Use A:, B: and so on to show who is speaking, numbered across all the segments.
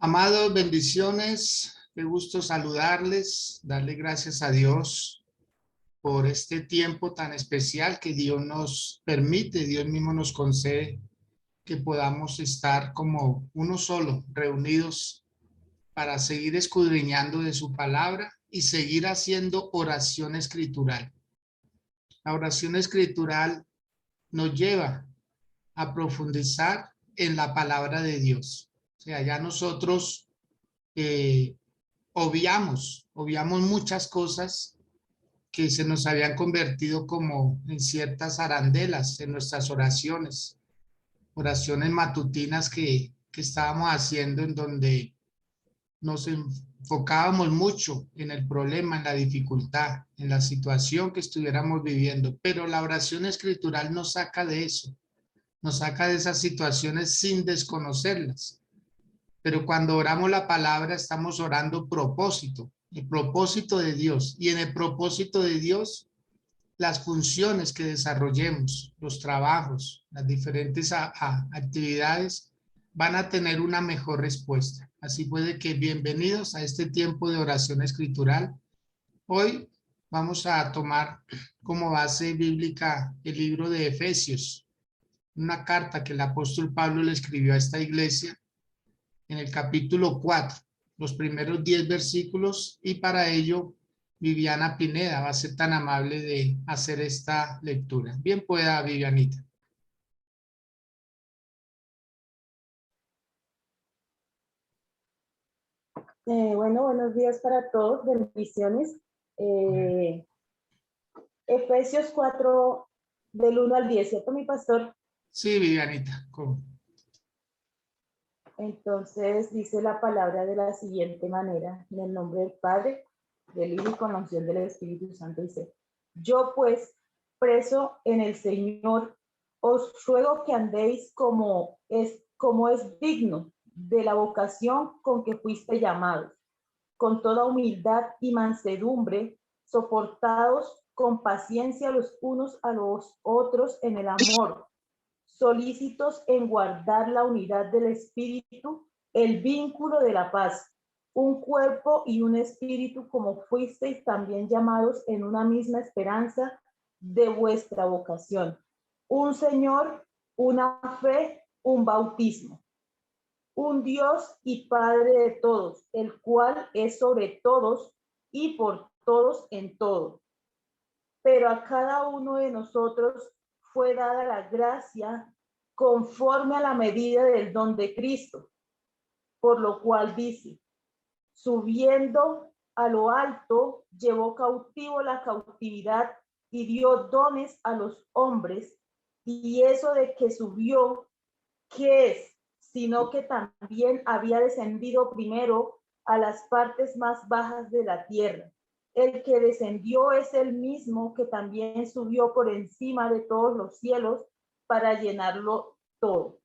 A: Amados, bendiciones, qué gusto saludarles, darle gracias a Dios por este tiempo tan especial que Dios nos permite, Dios mismo nos concede que podamos estar como uno solo, reunidos para seguir escudriñando de su palabra y seguir haciendo oración escritural. La oración escritural nos lleva a profundizar en la palabra de Dios. O sea, ya nosotros obviamos muchas cosas que se nos habían convertido como en ciertas arandelas en nuestras oraciones matutinas que estábamos haciendo, en donde nos enfocábamos mucho en el problema, en la dificultad, en la situación que estuviéramos viviendo, pero la oración escritural nos saca de eso, nos saca de esas situaciones sin desconocerlas. Pero cuando oramos la palabra, estamos orando propósito, el propósito de Dios. Y en el propósito de Dios, las funciones que desarrollemos, los trabajos, las diferentes actividades van a tener una mejor respuesta. Así puede que bienvenidos a este tiempo de oración escritural. Hoy vamos a tomar como base bíblica el libro de Efesios, una carta que el apóstol Pablo le escribió a esta iglesia en el capítulo 4, los primeros 10 versículos, y para ello Viviana Pineda va a ser tan amable de hacer esta lectura. Bien pueda, Vivianita.
B: Bueno, buenos días para todos, bendiciones. Efesios 4, del 1 al 10, ¿cierto, mi pastor?
A: Sí, Vivianita. ¿Cómo?
B: Entonces dice la palabra de la siguiente manera: en el nombre del Padre, del Hijo y con la unción del Espíritu Santo, dice: yo pues, preso en el Señor, os ruego que andéis como es digno de la vocación con que fuiste llamados, con toda humildad y mansedumbre, soportados con paciencia los unos a los otros en el amor, solícitos en guardar la unidad del espíritu, el vínculo de la paz, un cuerpo y un espíritu, como fuisteis también llamados en una misma esperanza de vuestra vocación, un Señor, una fe, un bautismo, un Dios y Padre de todos, el cual es sobre todos y por todos en todo. Pero a cada uno de nosotros fue dada la gracia conforme a la medida del don de Cristo, por lo cual dice: subiendo a lo alto, llevó cautivo la cautividad y dio dones a los hombres. Y eso de que subió, ¿qué es? Sino que también había descendido primero a las partes más bajas de la tierra. El que descendió es el mismo que también subió por encima de todos los cielos para llenarlo todo.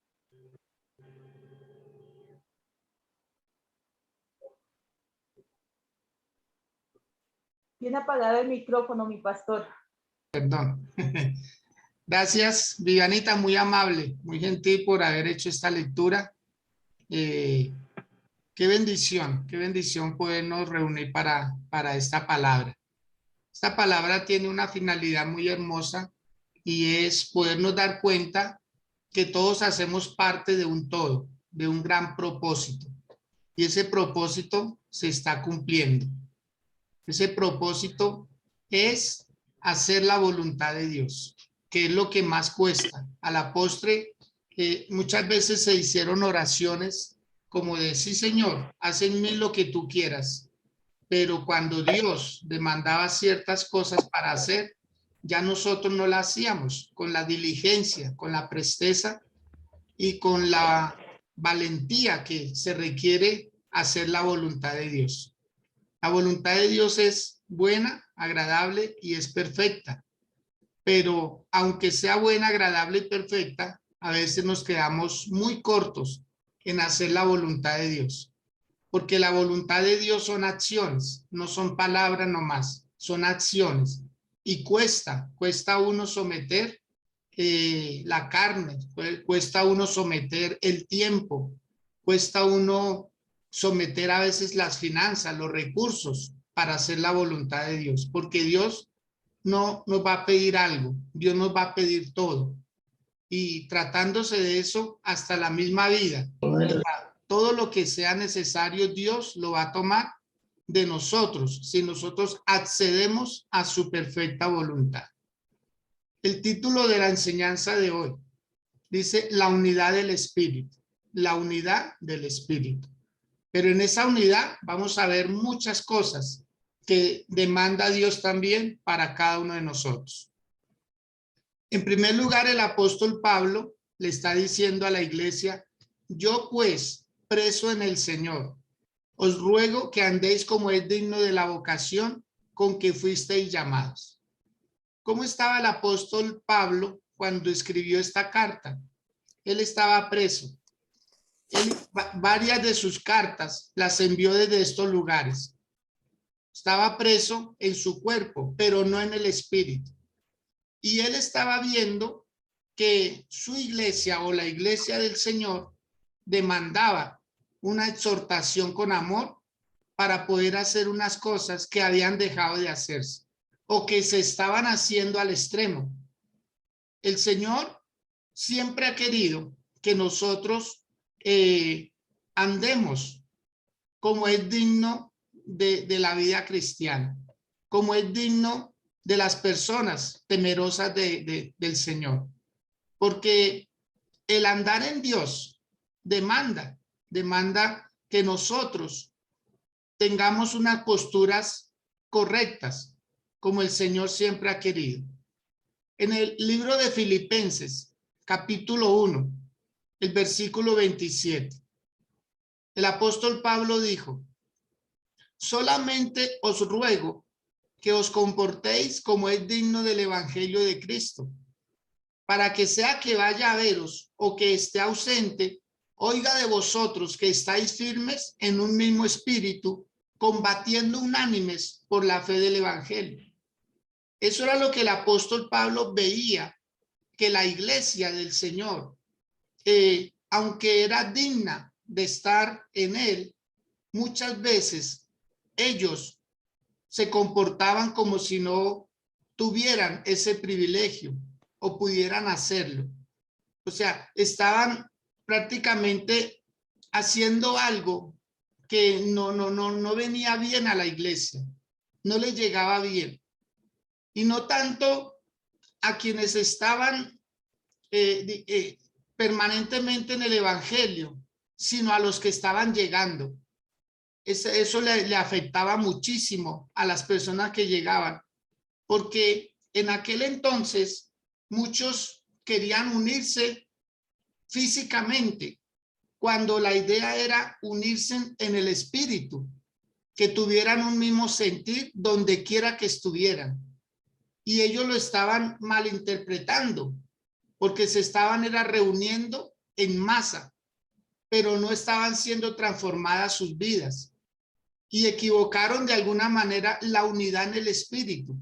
B: Tiene apagado el micrófono, mi pastor.
A: Perdón. Gracias, Vivianita, muy amable, muy gentil por haber hecho esta lectura. Qué bendición podernos reunir para esta palabra. Esta palabra tiene una finalidad muy hermosa y es podernos dar cuenta que todos hacemos parte de un todo, de un gran propósito. Y ese propósito se está cumpliendo. Ese propósito es hacer la voluntad de Dios, que es lo que más cuesta. A la postre, muchas veces se hicieron oraciones como de: sí, Señor, haz en mí lo que tú quieras. Pero cuando Dios demandaba ciertas cosas para hacer, ya nosotros no las hacíamos con la diligencia, con la presteza y con la valentía que se requiere hacer la voluntad de Dios. La voluntad de Dios es buena, agradable y es perfecta. Pero aunque sea buena, agradable y perfecta, a veces nos quedamos muy cortos en hacer la voluntad de Dios. Porque la voluntad de Dios son acciones, no son palabras nomás, son acciones. Y cuesta uno someter la carne, cuesta uno someter el tiempo, cuesta uno someter a veces las finanzas, los recursos para hacer la voluntad de Dios, porque Dios no nos va a pedir algo, Dios nos va a pedir todo. Y tratándose de eso, hasta la misma vida, todo lo que sea necesario, Dios lo va a tomar de nosotros, si nosotros accedemos a su perfecta voluntad. El título de la enseñanza de hoy dice la unidad del Espíritu, la unidad del Espíritu. Pero en esa unidad vamos a ver muchas cosas que demanda Dios también para cada uno de nosotros. En primer lugar, el apóstol Pablo le está diciendo a la iglesia, yo pues, preso en el Señor, os ruego que andéis como es digno de la vocación con que fuisteis llamados. ¿Cómo estaba el apóstol Pablo cuando escribió esta carta? Él estaba preso. Varias de sus cartas las envió desde estos lugares. Estaba preso en su cuerpo, pero no en el espíritu. Y él estaba viendo que su iglesia o la iglesia del Señor demandaba una exhortación con amor para poder hacer unas cosas que habían dejado de hacerse o que se estaban haciendo al extremo. El Señor siempre ha querido que nosotros andemos como es digno de la vida cristiana, como es digno de las personas temerosas del Señor. Porque el andar en Dios demanda que nosotros tengamos unas posturas correctas, como el Señor siempre ha querido. En el libro de Filipenses, capítulo 1, el versículo 27, el apóstol Pablo dijo, solamente os ruego que os comportéis como es digno del evangelio de Cristo, para que sea que vaya a veros o que esté ausente, oiga de vosotros que estáis firmes en un mismo espíritu, combatiendo unánimes por la fe del evangelio. Eso era lo que el apóstol Pablo veía, que la iglesia del Señor, aunque era digna de estar en él, muchas veces ellos se comportaban como si no tuvieran ese privilegio o pudieran hacerlo. O sea, estaban prácticamente haciendo algo que no venía bien a la iglesia, no les llegaba bien. Y no tanto a quienes estaban permanentemente en el evangelio, sino a los que estaban llegando. Eso le afectaba muchísimo a las personas que llegaban, porque en aquel entonces muchos querían unirse físicamente, cuando la idea era unirse en el espíritu, que tuvieran un mismo sentir donde quiera que estuvieran. Y ellos lo estaban malinterpretando, porque se estaban reuniendo en masa, pero no estaban siendo transformadas sus vidas. Y equivocaron de alguna manera la unidad en el espíritu,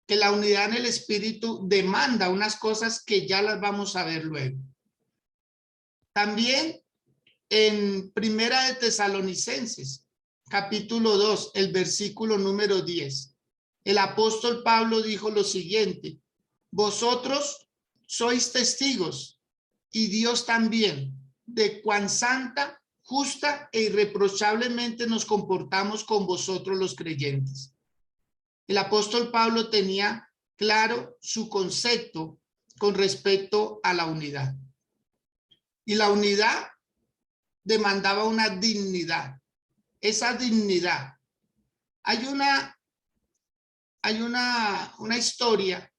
A: que la unidad en el espíritu demanda unas cosas que ya las vamos a ver luego. También en Primera de Tesalonicenses, capítulo 2, el versículo número 10, el apóstol Pablo dijo lo siguiente, vosotros sois testigos y Dios también de cuán santa, justa e irreprochablemente nos comportamos con vosotros los creyentes. El apóstol Pablo tenía claro su concepto con respecto a la unidad. Y la unidad demandaba una dignidad. Esa dignidad. Hay una historia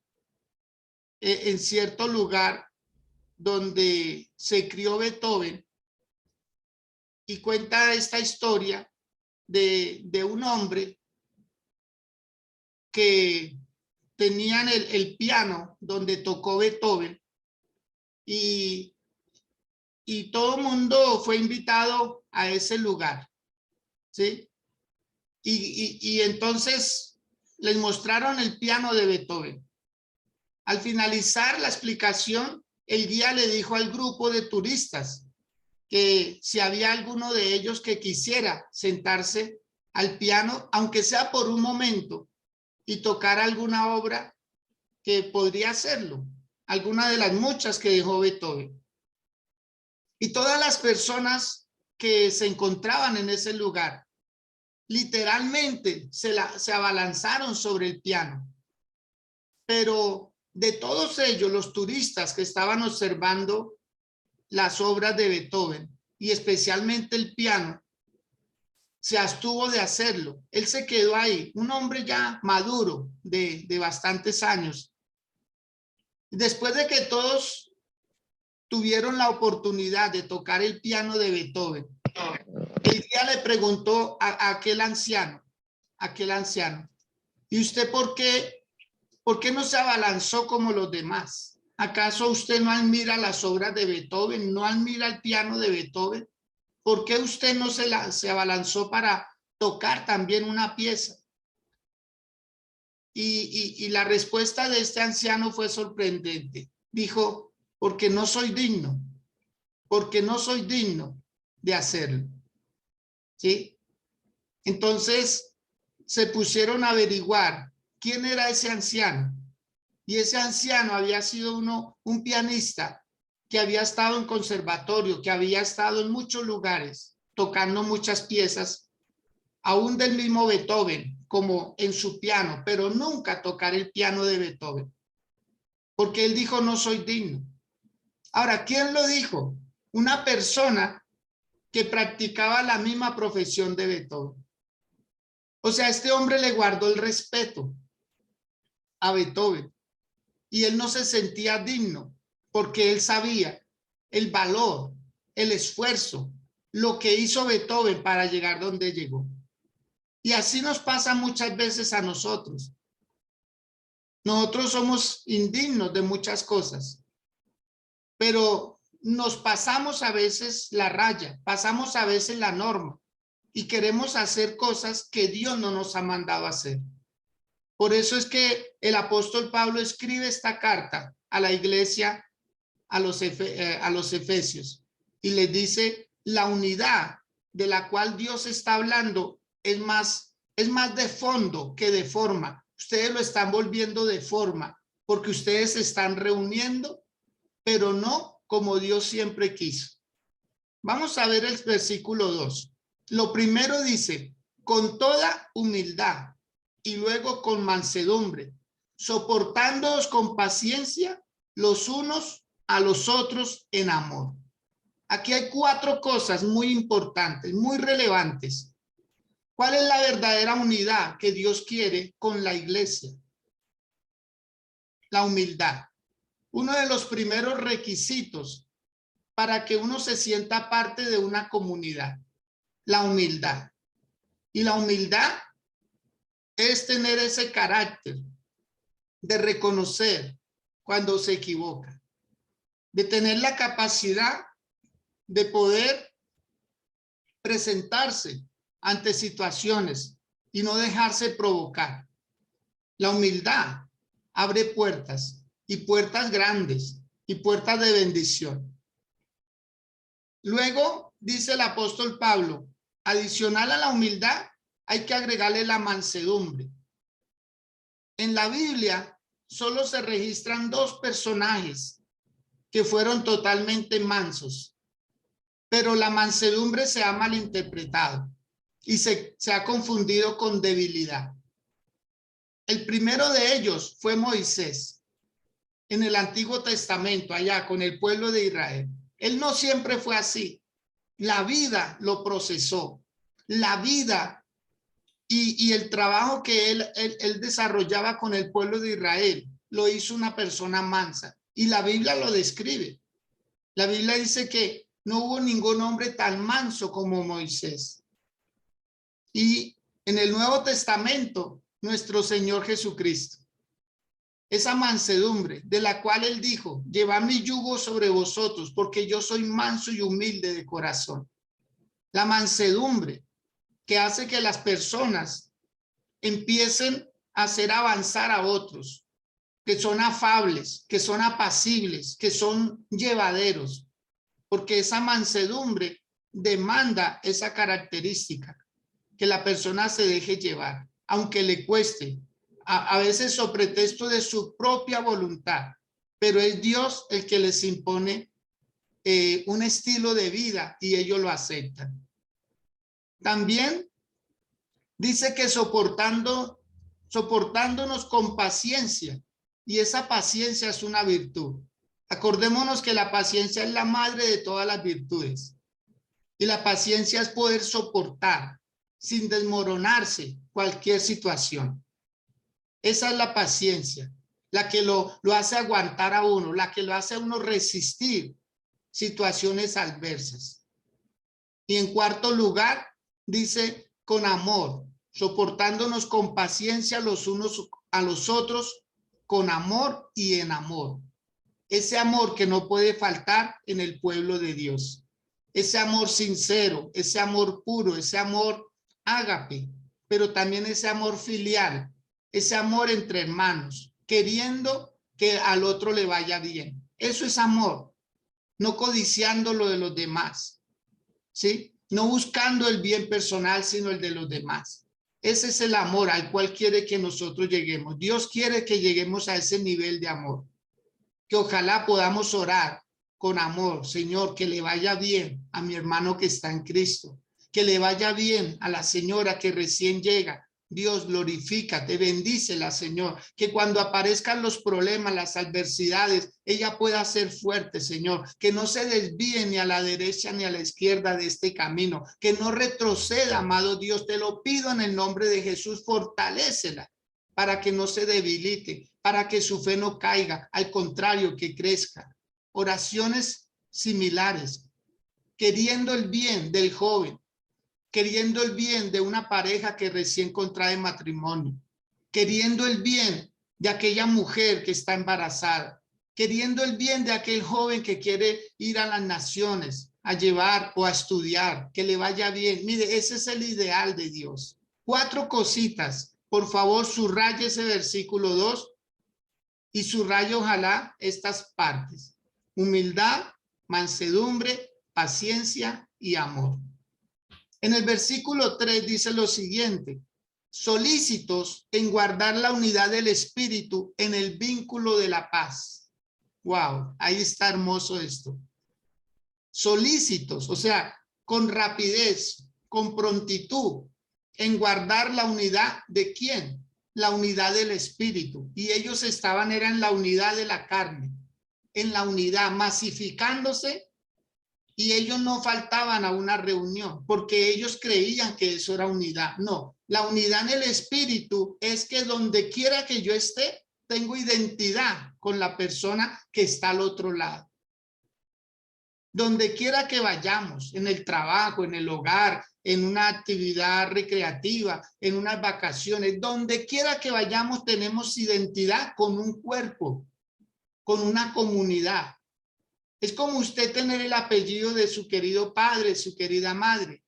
A: en cierto lugar donde se crió Beethoven y cuenta esta historia de un hombre que tenían el piano donde tocó Beethoven y todo el mundo fue invitado a ese lugar, ¿sí? Y entonces les mostraron el piano de Beethoven. Al finalizar la explicación, el guía le dijo al grupo de turistas que si había alguno de ellos que quisiera sentarse al piano, aunque sea por un momento, y tocar alguna obra, que podría hacerlo, alguna de las muchas que dejó Beethoven. Y todas las personas que se encontraban en ese lugar, literalmente se abalanzaron sobre el piano. Pero de todos ellos, los turistas que estaban observando las obras de Beethoven, y especialmente el piano, se abstuvo de hacerlo. Él se quedó ahí, un hombre ya maduro de bastantes años. Después de que todos tuvieron la oportunidad de tocar el piano de Beethoven, el guía le preguntó a aquel anciano, ¿y usted por qué no se abalanzó como los demás? ¿Acaso usted no admira las obras de Beethoven? ¿No admira el piano de Beethoven? ¿Por qué usted no se abalanzó para tocar también una pieza? Y la respuesta de este anciano fue sorprendente. Dijo, porque no soy digno de hacerlo. ¿Sí? Entonces se pusieron a averiguar quién era ese anciano. Y ese anciano había sido un pianista que había estado en conservatorio, que había estado en muchos lugares, tocando muchas piezas, aún del mismo Beethoven, como en su piano, pero nunca tocar el piano de Beethoven, porque él dijo, no soy digno. Ahora, ¿quién lo dijo? Una persona que practicaba la misma profesión de Beethoven. O sea, este hombre le guardó el respeto a Beethoven y él no se sentía digno porque él sabía el valor, el esfuerzo, lo que hizo Beethoven para llegar donde llegó. Y así nos pasa muchas veces a nosotros. Nosotros somos indignos de muchas cosas, pero nos pasamos a veces la raya, pasamos a veces la norma y queremos hacer cosas que Dios no nos ha mandado a hacer. Por eso es que el apóstol Pablo escribe esta carta a la iglesia, a los efesios, y les dice, la unidad de la cual Dios está hablando es más de fondo que de forma. Ustedes lo están volviendo de forma, porque ustedes se están reuniendo, pero no como Dios siempre quiso. Vamos a ver el versículo 2. Lo primero dice, con toda humildad, y luego con mansedumbre, soportándoos con paciencia los unos a los otros en amor. Aquí hay 4 cosas muy importantes, muy relevantes. ¿Cuál es la verdadera unidad que Dios quiere con la iglesia? La humildad. Uno de los primeros requisitos para que uno se sienta parte de una comunidad, la humildad. Y la humildad es tener ese carácter de reconocer cuando se equivoca, de tener la capacidad de poder presentarse ante situaciones y no dejarse provocar. La humildad abre puertas, y puertas grandes, y puertas de bendición. Luego dice el apóstol Pablo, adicional a la humildad hay que agregarle la mansedumbre. En la Biblia solo se registran 2 personajes que fueron totalmente mansos, pero la mansedumbre se ha malinterpretado y se ha confundido con debilidad. El primero de ellos fue Moisés en el Antiguo Testamento, allá con el pueblo de Israel. Él no siempre fue así. La vida lo procesó. La vida y el trabajo que él desarrollaba con el pueblo de Israel lo hizo una persona mansa. Y la Biblia lo describe. La Biblia dice que no hubo ningún hombre tan manso como Moisés. Y en el Nuevo Testamento, nuestro Señor Jesucristo, esa mansedumbre de la cual él dijo, llevad mi yugo sobre vosotros, porque yo soy manso y humilde de corazón. La mansedumbre que hace que las personas empiecen a hacer avanzar a otros, que son afables, que son apacibles, que son llevaderos. porque esa mansedumbre demanda esa característica, que la persona se deje llevar, aunque le cueste, a veces sobre pretexto de su propia voluntad, pero es Dios el que les impone un estilo de vida y ellos lo aceptan. También dice que soportándonos con paciencia, y esa paciencia es una virtud. Acordémonos que la paciencia es la madre de todas las virtudes, y la paciencia es poder soportar sin desmoronarse cualquier situación. Esa es la paciencia, la que lo hace aguantar a uno, la que lo hace a uno resistir situaciones adversas. Y en cuarto lugar, dice con amor, soportándonos con paciencia los unos a los otros, con amor y en amor. Ese amor que no puede faltar en el pueblo de Dios. Ese amor sincero, ese amor puro, ese amor ágape, pero también ese amor filial, ese amor entre hermanos, queriendo que al otro le vaya bien. Eso es amor, no codiciando lo de los demás, ¿sí? No buscando el bien personal, sino el de los demás. Ese es el amor al cual quiere que nosotros lleguemos. Dios quiere que lleguemos a ese nivel de amor. Que ojalá podamos orar con amor. Señor, que le vaya bien a mi hermano que está en Cristo. Que le vaya bien a la señora que recién llega. Dios, glorifícate, bendícela, Señor. Que cuando aparezcan los problemas, las adversidades, ella pueda ser fuerte, Señor. Que no se desvíe ni a la derecha ni a la izquierda de este camino. Que no retroceda, amado Dios. Te lo pido en el nombre de Jesús, fortalécela para que no se debilite, para que su fe no caiga, al contrario, que crezca. Oraciones similares, queriendo el bien del joven, queriendo el bien de una pareja que recién contrae matrimonio, queriendo el bien de aquella mujer que está embarazada, queriendo el bien de aquel joven que quiere ir a las naciones a llevar o a estudiar, que le vaya bien. Mire, ese es el ideal de Dios. 4 cositas. Por favor, subraye ese versículo 2 y subraye ojalá estas partes. Humildad, mansedumbre, paciencia y amor. En el versículo 3 dice lo siguiente: solícitos en guardar la unidad del espíritu en el vínculo de la paz. Wow, ahí está hermoso esto. Solícitos, o sea, con rapidez, con prontitud, en guardar la unidad de ¿quién? La unidad del espíritu. Y ellos eran en la unidad de la carne, en la unidad, masificándose, y ellos no faltaban a una reunión porque ellos creían que eso era unidad. No, la unidad en el espíritu es que donde quiera que yo esté, tengo identidad con la persona que está al otro lado. Donde quiera que vayamos, en el trabajo, en el hogar, en una actividad recreativa, en unas vacaciones, donde quiera que vayamos tenemos identidad con un cuerpo, con una comunidad. Es como usted tener el apellido de su querido padre, su querida madre,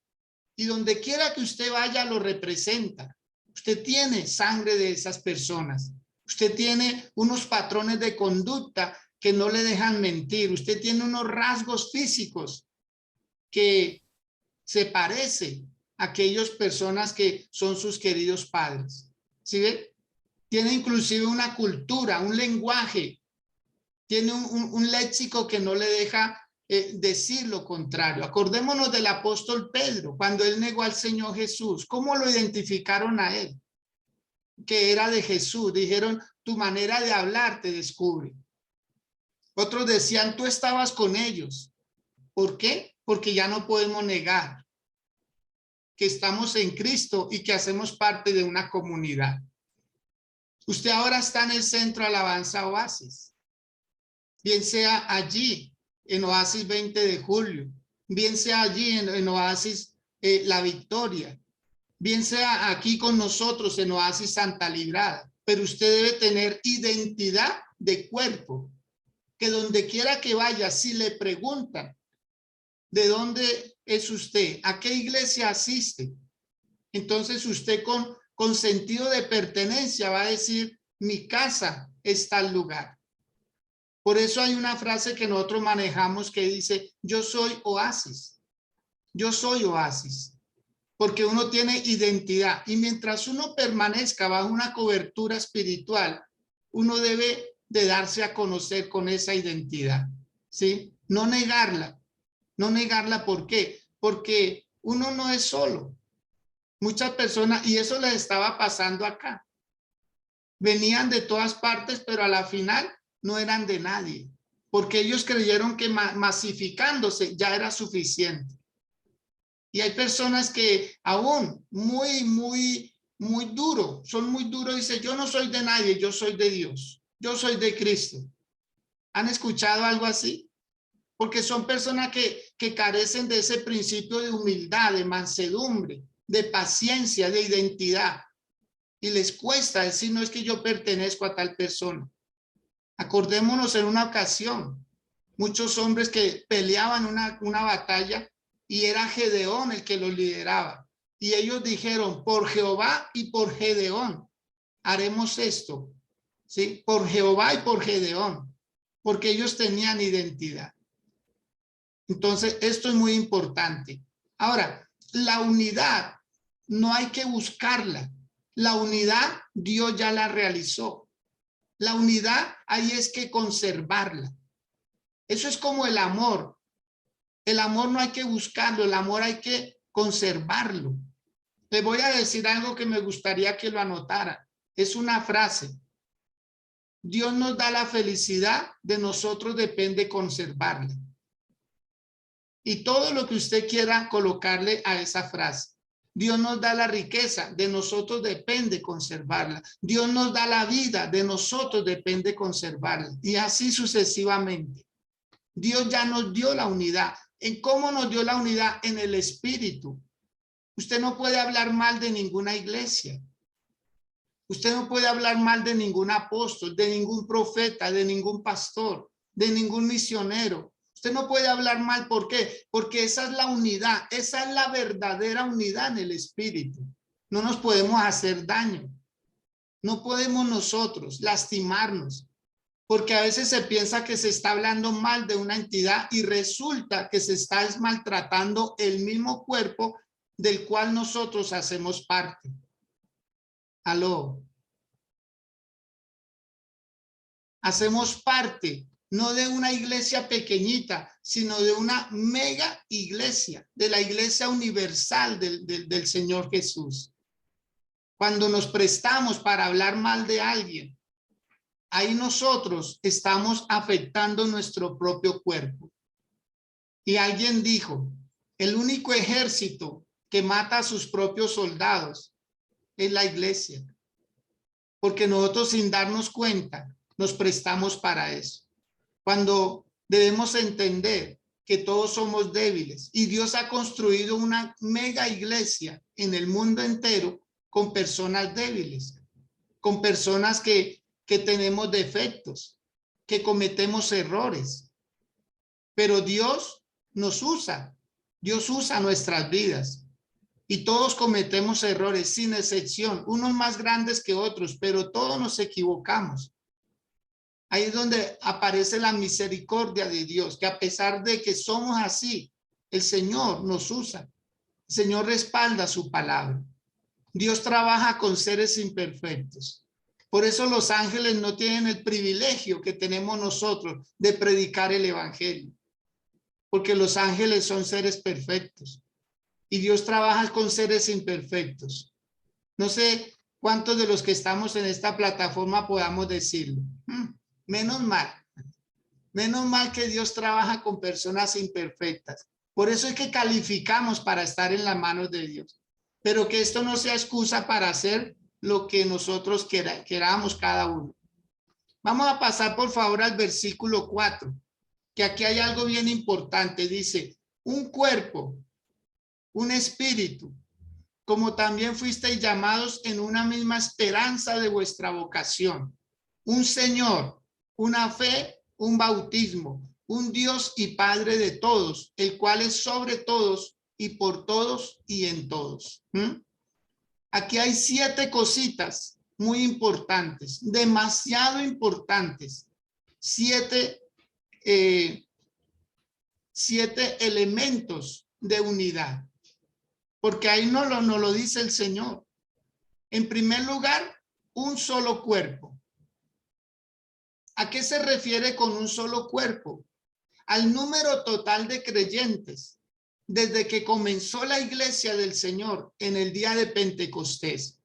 A: y donde quiera que usted vaya lo representa. Usted tiene sangre de esas personas. Usted tiene unos patrones de conducta que no le dejan mentir. Usted tiene unos rasgos físicos que se parecen a aquellas personas que son sus queridos padres. ¿Sí ve? Tiene inclusive una cultura, un lenguaje, tiene un léxico que no le deja decir lo contrario. Acordémonos del apóstol Pedro, cuando él negó al Señor Jesús. ¿Cómo lo identificaron a él? Que era de Jesús. Dijeron, tu manera de hablar te descubre. Otros decían, tú estabas con ellos. ¿Por qué? Porque ya no podemos negar que estamos en Cristo y que hacemos parte de una comunidad. Usted ahora está en el Centro Alabanza Oasis. Bien sea allí en Oasis 20 de julio, bien sea allí en Oasis La Victoria, bien sea aquí con nosotros en Oasis Santa Librada, pero usted debe tener identidad de cuerpo, que donde quiera que vaya, si le preguntan de dónde es usted, a qué iglesia asiste, entonces usted con sentido de pertenencia va a decir, mi casa es tal lugar. Por eso hay una frase que nosotros manejamos que dice, yo soy oasis. Yo soy oasis. Porque uno tiene identidad. Y mientras uno permanezca bajo una cobertura espiritual, uno debe de darse a conocer con esa identidad. ¿Sí? No negarla. No negarla, ¿por qué? Porque uno no es solo. Muchas personas, y eso les estaba pasando acá. Venían de todas partes, pero a la final no eran de nadie, porque ellos creyeron que masificándose ya era suficiente. Y hay personas que aún muy duro, son muy duros, dicen, yo no soy de nadie, yo soy de Dios, yo soy de Cristo. ¿Han escuchado algo así? Porque son personas que carecen de ese principio de humildad, de mansedumbre, de paciencia, de identidad. Y les cuesta decir, no es que yo pertenezco a tal persona. Acordémonos en una ocasión, muchos hombres que peleaban una batalla y era Gedeón el que los lideraba. Y ellos dijeron, por Jehová y por Gedeón haremos esto. ¿Sí? Por Jehová y por Gedeón, porque ellos tenían identidad. Entonces, esto es muy importante. Ahora, la unidad no hay que buscarla. La unidad Dios ya la realizó. La unidad ahí es que conservarla. Eso es como el amor. El amor no hay que buscarlo, el amor hay que conservarlo. Les voy a decir algo que me gustaría que lo anotara. Es una frase. Dios nos da la felicidad, de nosotros depende conservarla. Y todo lo que usted quiera colocarle a esa frase. Dios nos da la riqueza, de nosotros depende conservarla. Dios nos da la vida, de nosotros depende conservarla. Y así sucesivamente. Dios ya nos dio la unidad. ¿En cómo nos dio la unidad? En el espíritu. Usted no puede hablar mal de ninguna iglesia. Usted no puede hablar mal de ningún apóstol, de ningún profeta, de ningún pastor, de ningún misionero. Usted no puede hablar mal. ¿Por qué? Porque esa es la unidad. Esa es la verdadera unidad en el espíritu. No nos podemos hacer daño. No podemos nosotros lastimarnos. Porque a veces se piensa que se está hablando mal de una entidad y resulta que se está maltratando el mismo cuerpo del cual nosotros hacemos parte. Aló. Hacemos parte no de una iglesia pequeñita, sino de una mega iglesia, de la iglesia universal del Señor Jesús. Cuando nos prestamos para hablar mal de alguien, ahí nosotros estamos afectando nuestro propio cuerpo. Y alguien dijo, el único ejército que mata a sus propios soldados es la iglesia. Porque nosotros sin darnos cuenta nos prestamos para eso. Cuando debemos entender que todos somos débiles y Dios ha construido una mega iglesia en el mundo entero con personas débiles, con personas que tenemos defectos, que cometemos errores. Pero Dios nos usa, Dios usa nuestras vidas. Y todos cometemos errores sin excepción, unos más grandes que otros, pero todos nos equivocamos. Ahí es donde aparece la misericordia de Dios, que a pesar de que somos así, el Señor nos usa. El Señor respalda su palabra. Dios trabaja con seres imperfectos. Por eso los ángeles no tienen el privilegio que tenemos nosotros de predicar el evangelio. Porque los ángeles son seres perfectos. Y Dios trabaja con seres imperfectos. No sé cuántos de los que estamos en esta plataforma podamos decirlo. Menos mal que Dios trabaja con personas imperfectas. Por eso es que calificamos para estar en las manos de Dios. Pero que esto no sea excusa para hacer lo que nosotros queramos cada uno. Vamos a pasar por favor al versículo 4, que aquí hay algo bien importante. Dice, un cuerpo, un espíritu, como también fuisteis llamados en una misma esperanza de vuestra vocación. Un Señor, una fe, un bautismo, un Dios y Padre de todos, el cual es sobre todos y por todos y en todos. Aquí hay 7 cositas muy importantes, demasiado importantes. 7 7 elementos de unidad, porque ahí no lo dice el Señor. En primer lugar, un solo cuerpo. ¿A qué se refiere con un solo cuerpo? Al número total de creyentes desde que comenzó la iglesia del Señor en el día de Pentecostés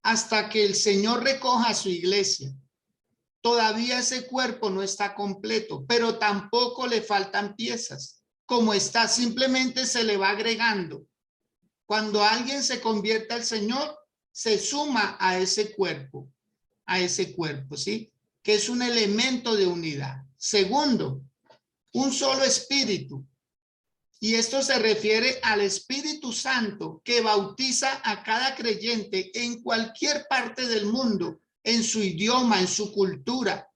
A: hasta que el Señor recoja a su iglesia. Todavía ese cuerpo no está completo, pero tampoco le faltan piezas. Como está, simplemente se le va agregando. Cuando alguien se convierte al Señor, se suma a ese cuerpo, ¿sí? Que es un elemento de unidad. Segundo, un solo espíritu. Y esto se refiere al Espíritu Santo que bautiza a cada creyente en cualquier parte del mundo, en su idioma, en su cultura.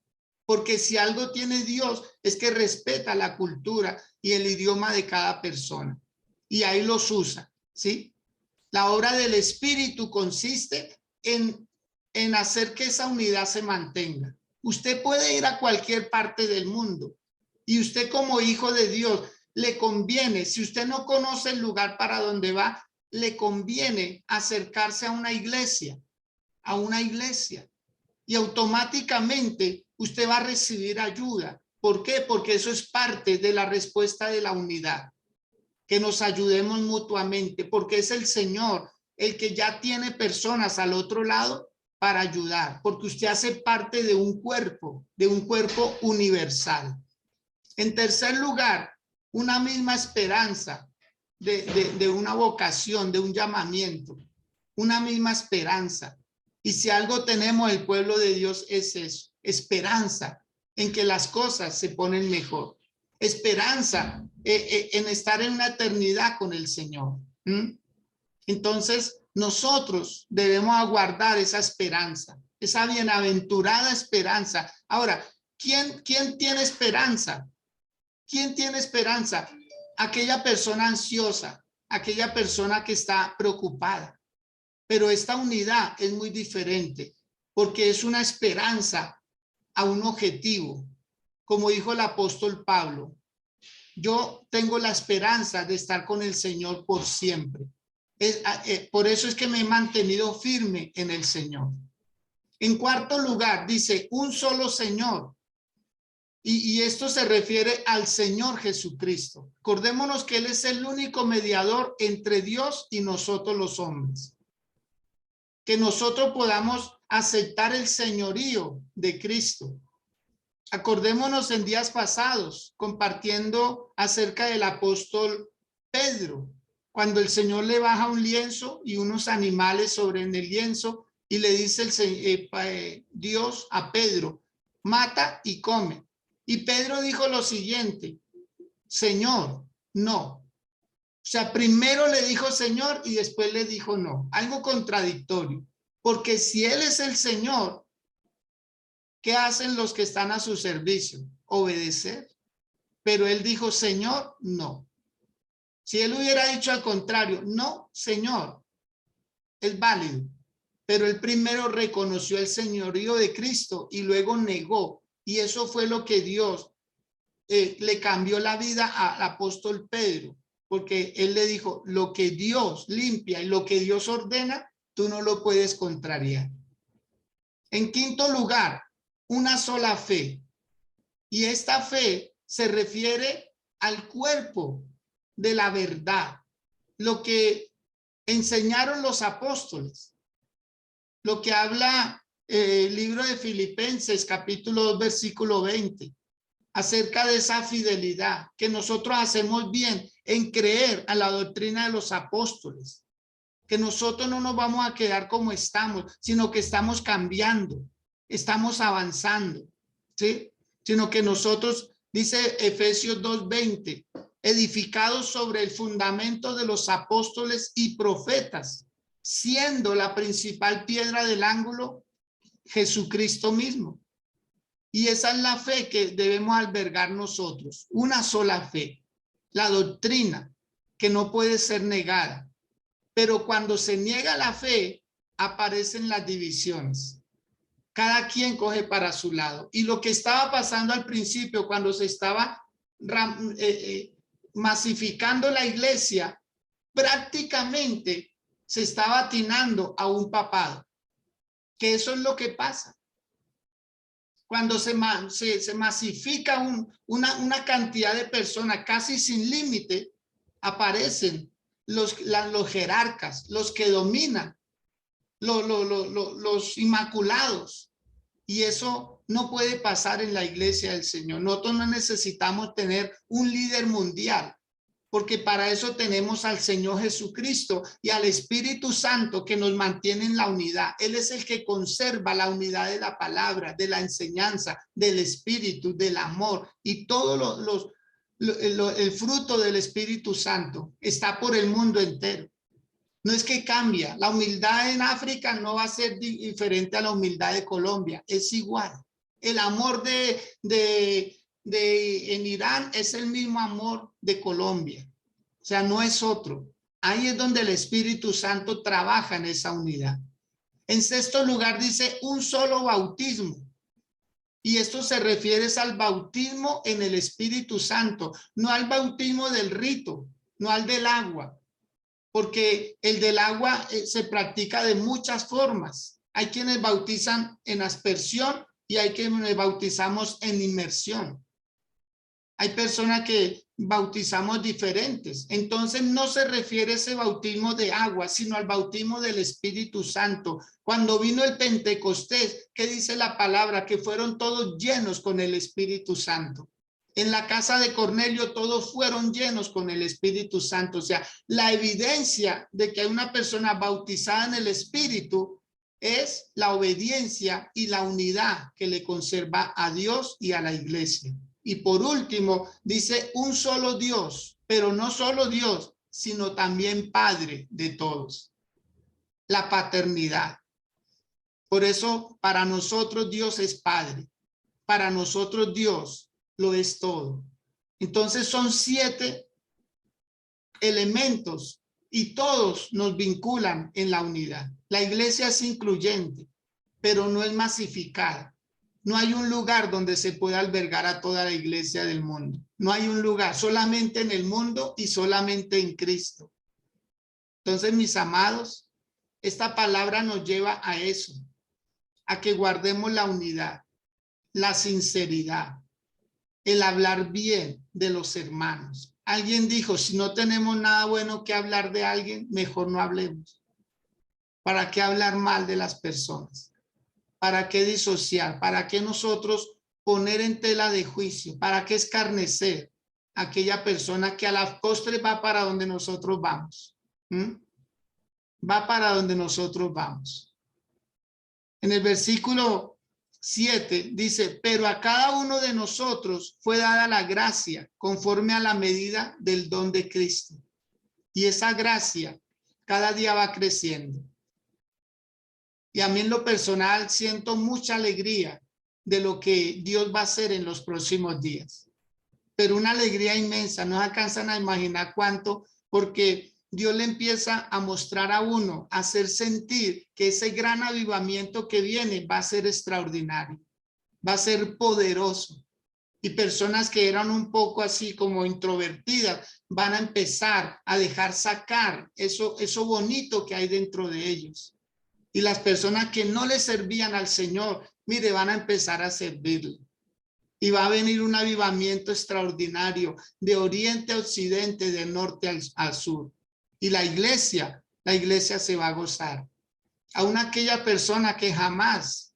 A: Porque si algo tiene Dios es que respeta la cultura y el idioma de cada persona. Y ahí los usa, ¿sí? La obra del Espíritu consiste en hacer que esa unidad se mantenga. Usted puede ir a cualquier parte del mundo y usted como hijo de Dios le conviene, si usted no conoce el lugar para donde va, le conviene acercarse a una iglesia y automáticamente usted va a recibir ayuda. ¿Por qué? Porque eso es parte de la respuesta de la unidad. Que nos ayudemos mutuamente, porque es el Señor el que ya tiene personas al otro lado para ayudar, porque usted hace parte de un cuerpo universal. En tercer lugar, una misma esperanza de una vocación, de un llamamiento, una misma esperanza. Y si algo tenemos el pueblo de Dios es eso, esperanza en que las cosas se ponen mejor, esperanza en estar en una eternidad con el Señor. Entonces, nosotros debemos aguardar esa esperanza, esa bienaventurada esperanza. Ahora, ¿quién tiene esperanza? ¿Quién tiene esperanza? Aquella persona ansiosa, aquella persona que está preocupada. Pero esta unidad es muy diferente porque es una esperanza a un objetivo. Como dijo el apóstol Pablo, yo tengo la esperanza de estar con el Señor por siempre. Por eso es que me he mantenido firme en el Señor. En cuarto lugar, dice un solo Señor. Y esto se refiere al Señor Jesucristo. Acordémonos que Él es el único mediador entre Dios y nosotros los hombres. Que nosotros podamos aceptar el señorío de Cristo. Acordémonos en días pasados, compartiendo acerca del apóstol Pedro, cuando el Señor le baja un lienzo y unos animales sobre el lienzo y le dice Dios a Pedro, mata y come. Y Pedro dijo lo siguiente, Señor, no. O sea, primero le dijo Señor y después le dijo no. Algo contradictorio. Porque si Él es el Señor, ¿qué hacen los que están a su servicio? Obedecer. Pero Él dijo, Señor, no. Si Él hubiera dicho al contrario, no, Señor, es válido. Pero Él primero reconoció el señorío de Cristo y luego negó. Y eso fue lo que Dios le cambió la vida al apóstol Pedro, porque él le dijo, lo que Dios limpia y lo que Dios ordena, tú no lo puedes contrariar. En quinto lugar, una sola fe. Y esta fe se refiere al cuerpo de la verdad, lo que enseñaron los apóstoles, lo que habla el libro de Filipenses, capítulo 2, versículo 20. Acerca de esa fidelidad, que nosotros hacemos bien en creer a la doctrina de los apóstoles, que nosotros no nos vamos a quedar como estamos, sino que estamos cambiando, estamos avanzando, ¿sí? Sino que nosotros, dice Efesios 2:20, edificados sobre el fundamento de los apóstoles y profetas, siendo la principal piedra del ángulo Jesucristo mismo. Y esa es la fe que debemos albergar nosotros, una sola fe, la doctrina que no puede ser negada. Pero cuando se niega la fe, aparecen las divisiones. Cada quien coge para su lado. Y lo que estaba pasando al principio, cuando se estaba masificando la iglesia, prácticamente se estaba atinando a un papado. Que eso es lo que pasa. Cuando se masifica una cantidad de personas casi sin límite, aparecen los jerarcas, los que dominan, los inmaculados. Y eso no puede pasar en la iglesia del Señor. Nosotros no necesitamos tener un líder mundial, porque para eso tenemos al Señor Jesucristo y al Espíritu Santo que nos mantiene en la unidad. Él es el que conserva la unidad de la palabra, de la enseñanza, del Espíritu, del amor, y todo el fruto del Espíritu Santo está por el mundo entero. No es que cambia. La humildad en África no va a ser diferente a la humildad de Colombia. Es igual. El amor en Irán es el mismo amor de Colombia. O sea, no es otro. Ahí es donde el Espíritu Santo trabaja en esa unidad. En sexto lugar dice un solo bautismo. Y esto se refiere al bautismo en el Espíritu Santo, no al bautismo del rito, no al del agua. Porque el del agua se practica de muchas formas. Hay quienes bautizan en aspersión y hay quienes bautizamos en inmersión. Hay personas que bautizamos diferentes. Entonces no se refiere a ese bautismo de agua, sino al bautismo del Espíritu Santo. Cuando vino el Pentecostés, ¿qué dice la palabra? Que fueron todos llenos con el Espíritu Santo. En la casa de Cornelio todos fueron llenos con el Espíritu Santo. O sea, la evidencia de que hay una persona bautizada en el Espíritu es la obediencia y la unidad que le conserva a Dios y a la iglesia. Y por último, dice un solo Dios, pero no solo Dios, sino también Padre de todos. La paternidad. Por eso, para nosotros Dios es Padre. Para nosotros Dios lo es todo. Entonces son 7 elementos y todos nos vinculan en la unidad. La iglesia es incluyente, pero no es masificada. No hay un lugar donde se pueda albergar a toda la iglesia del mundo. No hay un lugar, solamente en el mundo y solamente en Cristo. Entonces, mis amados, esta palabra nos lleva a eso, a que guardemos la unidad, la sinceridad, el hablar bien de los hermanos. Alguien dijo, si no tenemos nada bueno que hablar de alguien, mejor no hablemos. ¿Para qué hablar mal de las personas? ¿Para qué disociar? ¿Para qué nosotros poner en tela de juicio? ¿Para qué escarnecer a aquella persona que a la postre va para donde nosotros vamos? Va para donde nosotros vamos. En el versículo 7 dice, pero a cada uno de nosotros fue dada la gracia conforme a la medida del don de Cristo. Y esa gracia cada día va creciendo. Y a mí en lo personal siento mucha alegría de lo que Dios va a hacer en los próximos días. Pero una alegría inmensa, no se alcanzan a imaginar cuánto, porque Dios le empieza a mostrar a uno, a hacer sentir que ese gran avivamiento que viene va a ser extraordinario, va a ser poderoso. Y personas que eran un poco así como introvertidas van a empezar a dejar sacar eso bonito que hay dentro de ellos. Y las personas que no le servían al Señor, mire, van a empezar a servirle. Y va a venir un avivamiento extraordinario de oriente a occidente, de norte al sur. Y la iglesia se va a gozar. Aún aquella persona que jamás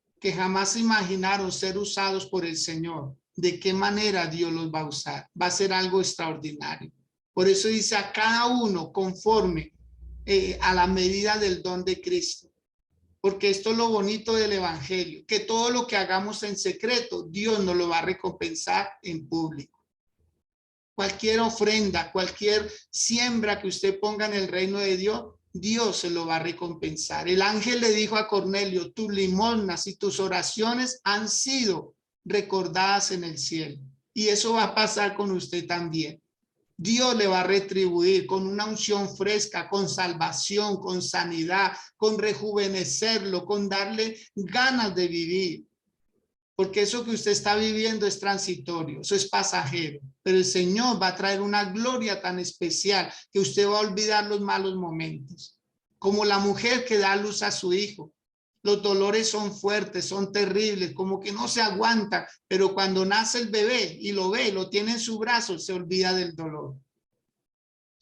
A: imaginaron ser usados por el Señor, ¿de qué manera Dios los va a usar? Va a ser algo extraordinario. Por eso dice a cada uno conforme a la medida del don de Cristo. Porque esto es lo bonito del evangelio, que todo lo que hagamos en secreto, Dios nos lo va a recompensar en público. Cualquier ofrenda, cualquier siembra que usted ponga en el reino de Dios, Dios se lo va a recompensar. El ángel le dijo a Cornelio, tus limosnas y tus oraciones han sido recordadas en el cielo. Y eso va a pasar con usted también. Dios le va a retribuir con una unción fresca, con salvación, con sanidad, con rejuvenecerlo, con darle ganas de vivir. Porque eso que usted está viviendo es transitorio, eso es pasajero. Pero el Señor va a traer una gloria tan especial que usted va a olvidar los malos momentos. Como la mujer que da a luz a su hijo. Los dolores son fuertes, son terribles, como que no se aguanta, pero cuando nace el bebé y lo ve, lo tiene en su brazo, se olvida del dolor.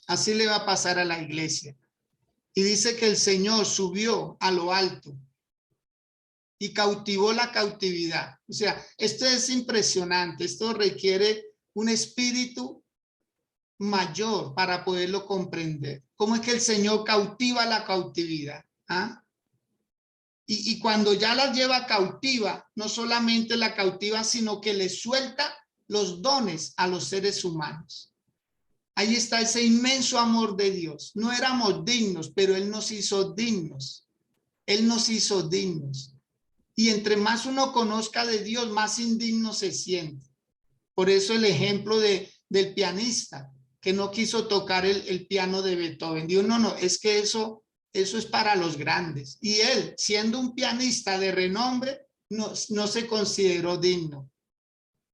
A: Así le va a pasar a la iglesia. Y dice que el Señor subió a lo alto y cautivó la cautividad. O sea, esto es impresionante, esto requiere un espíritu mayor para poderlo comprender. ¿Cómo es que el Señor cautiva la cautividad? ¿Ah? Y cuando ya la lleva cautiva, no solamente la cautiva, sino que le suelta los dones a los seres humanos. Ahí está ese inmenso amor de Dios. No éramos dignos, pero Él nos hizo dignos. Él nos hizo dignos. Y entre más uno conozca de Dios, más indigno se siente. Por eso el ejemplo del pianista, que no quiso tocar el piano de Beethoven. Dijo, no, es que eso es para los grandes. Y él, siendo un pianista de renombre, no se consideró digno.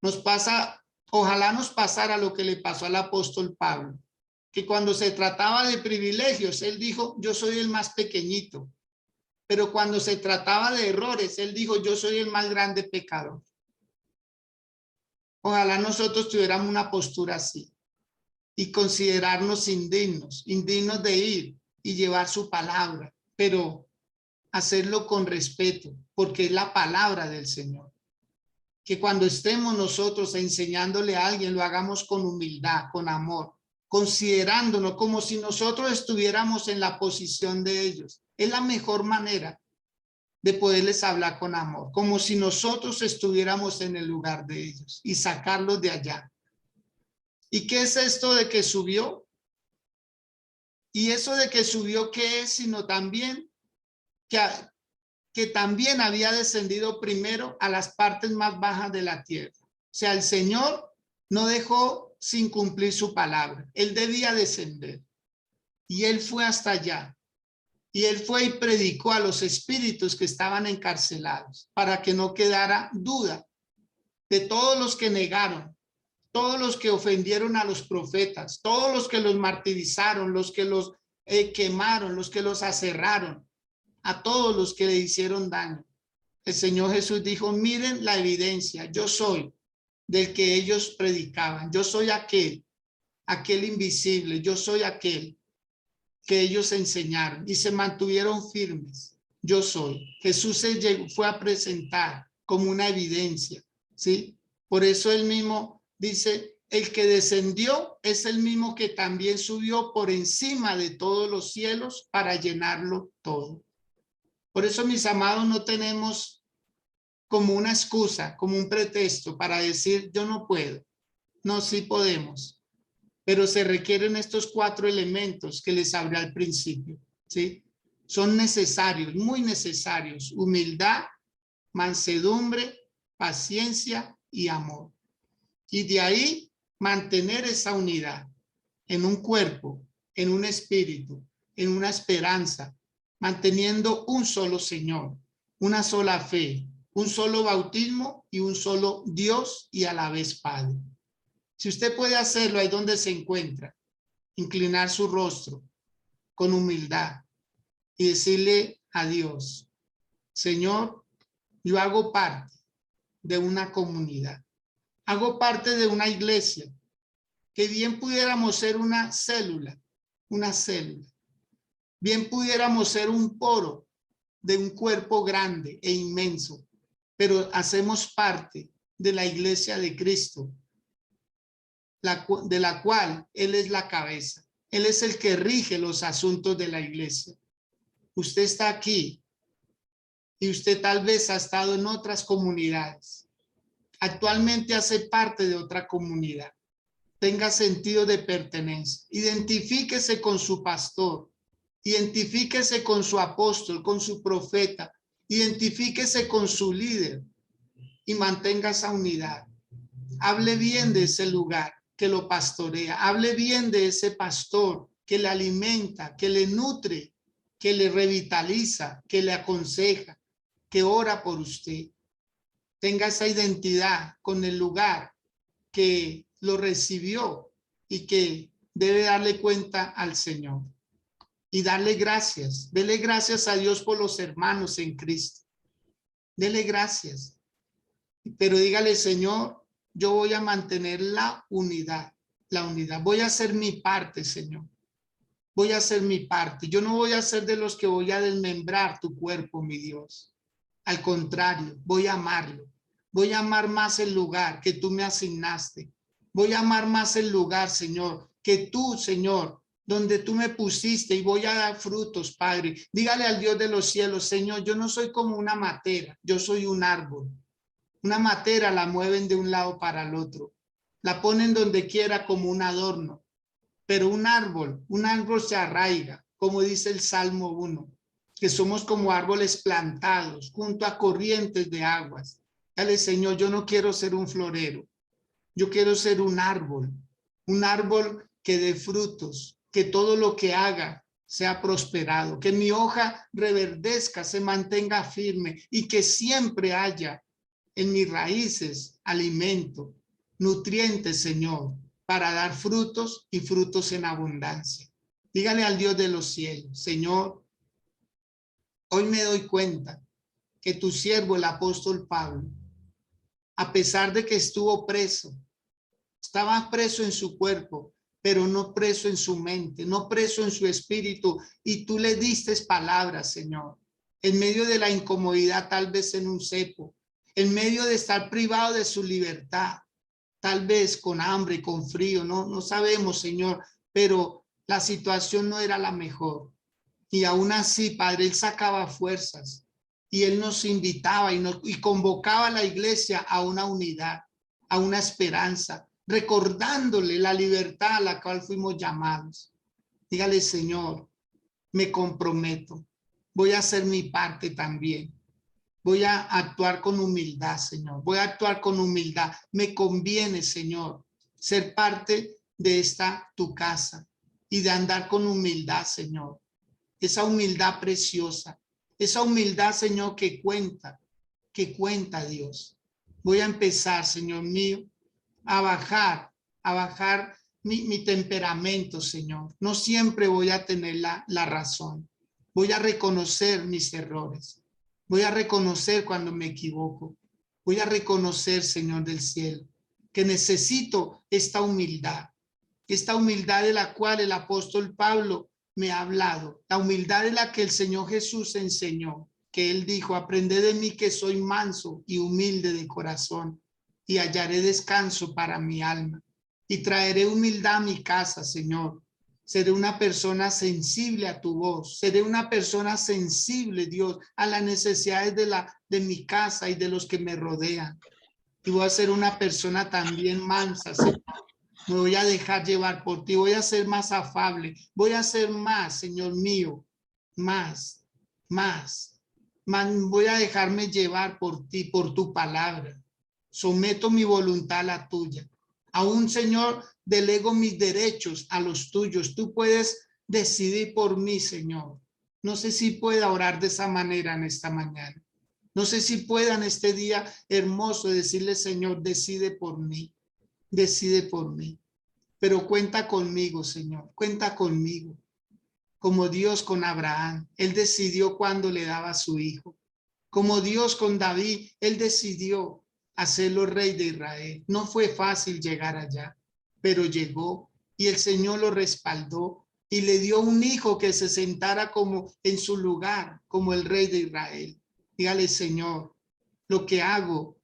A: Nos pasa, ojalá nos pasara lo que le pasó al apóstol Pablo, que cuando se trataba de privilegios, él dijo, yo soy el más pequeñito. Pero cuando se trataba de errores, él dijo, yo soy el más grande pecador. Ojalá nosotros tuviéramos una postura así y considerarnos indignos de ir y llevar su palabra, pero hacerlo con respeto, porque es la palabra del Señor. Que cuando estemos nosotros enseñándole a alguien, lo hagamos con humildad, con amor, considerándonos como si nosotros estuviéramos en la posición de ellos. Es la mejor manera de poderles hablar con amor, como si nosotros estuviéramos en el lugar de ellos y sacarlos de allá. ¿Y qué es esto de que subió? Y eso de que subió, ¿qué es? Sino también que también había descendido primero a las partes más bajas de la tierra. O sea, el Señor no dejó sin cumplir su palabra. Él debía descender. Y Él fue hasta allá. Y Él fue y predicó a los espíritus que estaban encarcelados para que no quedara duda de todos los que negaron, todos los que ofendieron a los profetas, todos los que los martirizaron, los que los quemaron, los que los aserraron, a todos los que le hicieron daño. El Señor Jesús dijo, miren la evidencia, yo soy del que ellos predicaban, yo soy aquel invisible, yo soy aquel que ellos enseñaron y se mantuvieron firmes. Yo soy. Jesús fue a presentar como una evidencia, ¿sí? Por eso él mismo dice, el que descendió es el mismo que también subió por encima de todos los cielos para llenarlo todo. Por eso, mis amados, no tenemos como una excusa, como un pretexto para decir, yo no puedo. No, sí podemos. Pero se requieren estos 4 elementos que les hablé al principio, ¿sí? Son necesarios, muy necesarios: humildad, mansedumbre, paciencia y amor. Y de ahí mantener esa unidad en un cuerpo, en un espíritu, en una esperanza, manteniendo un solo Señor, una sola fe, un solo bautismo y un solo Dios y a la vez Padre. Si usted puede hacerlo ahí donde se encuentra, inclinar su rostro con humildad y decirle a Dios, Señor, yo hago parte de una comunidad, hago parte de una iglesia, que bien pudiéramos ser una célula, bien pudiéramos ser un poro de un cuerpo grande e inmenso, pero hacemos parte de la iglesia de Cristo, de la cual Él es la cabeza. Él es el que rige los asuntos de la iglesia. Usted está aquí y usted tal vez ha estado en otras comunidades. Actualmente hace parte de otra comunidad. Tenga sentido de pertenencia. Identifíquese con su pastor. Identifíquese con su apóstol, con su profeta. Identifíquese con su líder y mantenga esa unidad. Hable bien de ese lugar. que lo pastorea. Hable bien de ese pastor que le alimenta, que le nutre, que le revitaliza, que le aconseja, que ora por usted. Tenga esa identidad con el lugar que lo recibió y que debe darle cuenta al Señor. Y darle gracias. Dele gracias a Dios por los hermanos en Cristo. Dele gracias. Pero dígale, Señor, yo voy a mantener la unidad. La unidad. Voy a hacer mi parte, Señor. Voy a hacer mi parte. Yo no voy a ser de los que voy a desmembrar tu cuerpo, mi Dios. Al contrario, voy a amarlo. Voy a amar más el lugar que tú me asignaste. Voy a amar más el lugar, Señor, que tú, Señor, donde tú me pusiste, y voy a dar frutos, Padre. Dígale al Dios de los cielos, Señor, yo no soy como una matera, yo soy un árbol. Una matera la mueven de un lado para el otro. La ponen donde quiera como un adorno. Pero un árbol se arraiga, como dice el Salmo 1, que somos como árboles plantados junto a corrientes de aguas. Dale, Señor, yo no quiero ser un florero, yo quiero ser un árbol que dé frutos, que todo lo que haga sea prosperado, que mi hoja reverdezca, se mantenga firme y que siempre haya en mis raíces alimento, nutrientes, Señor, para dar frutos y frutos en abundancia. Dígale al Dios de los cielos, Señor, hoy me doy cuenta que tu siervo, el apóstol Pablo, a pesar de que estuvo preso, estaba preso en su cuerpo, pero no preso en su mente, no preso en su espíritu, y tú le diste palabras, Señor, en medio de la incomodidad, tal vez en un cepo, en medio de estar privado de su libertad, tal vez con hambre, con frío, no sabemos, Señor, pero la situación no era la mejor. Y aún así, Padre, Él sacaba fuerzas y Él nos invitaba y convocaba a la iglesia a una unidad, a una esperanza, recordándole la libertad a la cual fuimos llamados. Dígale, Señor, me comprometo, voy a hacer mi parte también. Voy a actuar con humildad, Señor. Voy a actuar con humildad. Me conviene, Señor, ser parte de esta tu casa y de andar con humildad, Señor. Esa humildad preciosa, esa humildad, Señor, que cuenta Dios. Voy a empezar, Señor mío, a bajar mi temperamento, Señor. No siempre voy a tener la razón. Voy a reconocer mis errores. Voy a reconocer cuando me equivoco. Voy a reconocer, Señor del cielo, que necesito esta humildad de la cual el apóstol Pablo me ha hablado, la humildad de la que el Señor Jesús enseñó, que Él dijo, aprended de mí que soy manso y humilde de corazón, y hallaré descanso para mi alma, y traeré humildad a mi casa, Señor. Seré una persona sensible a tu voz. Seré una persona sensible, Dios, a las necesidades de mi casa y de los que me rodean. Y voy a ser una persona también mansa, Señor. Me voy a dejar llevar por ti. Voy a ser más afable. Voy a ser más, Señor mío. Más. Voy a dejarme llevar por ti, por tu palabra. Someto mi voluntad a la tuya. Aún, Señor, delego mis derechos a los tuyos. Tú puedes decidir por mí, Señor. No sé si pueda orar de esa manera en esta mañana. No sé si pueda en este día hermoso decirle, Señor, decide por mí. Decide por mí. Pero cuenta conmigo, Señor. Cuenta conmigo. Como Dios con Abraham. Él decidió cuándo le daba a su hijo. Como Dios con David. Él decidió hacerlo rey de Israel. No fue fácil llegar allá, pero llegó y el Señor lo respaldó y le dio un hijo que se sentara como en su lugar, como el rey de Israel. Dígale, Señor, lo que hago,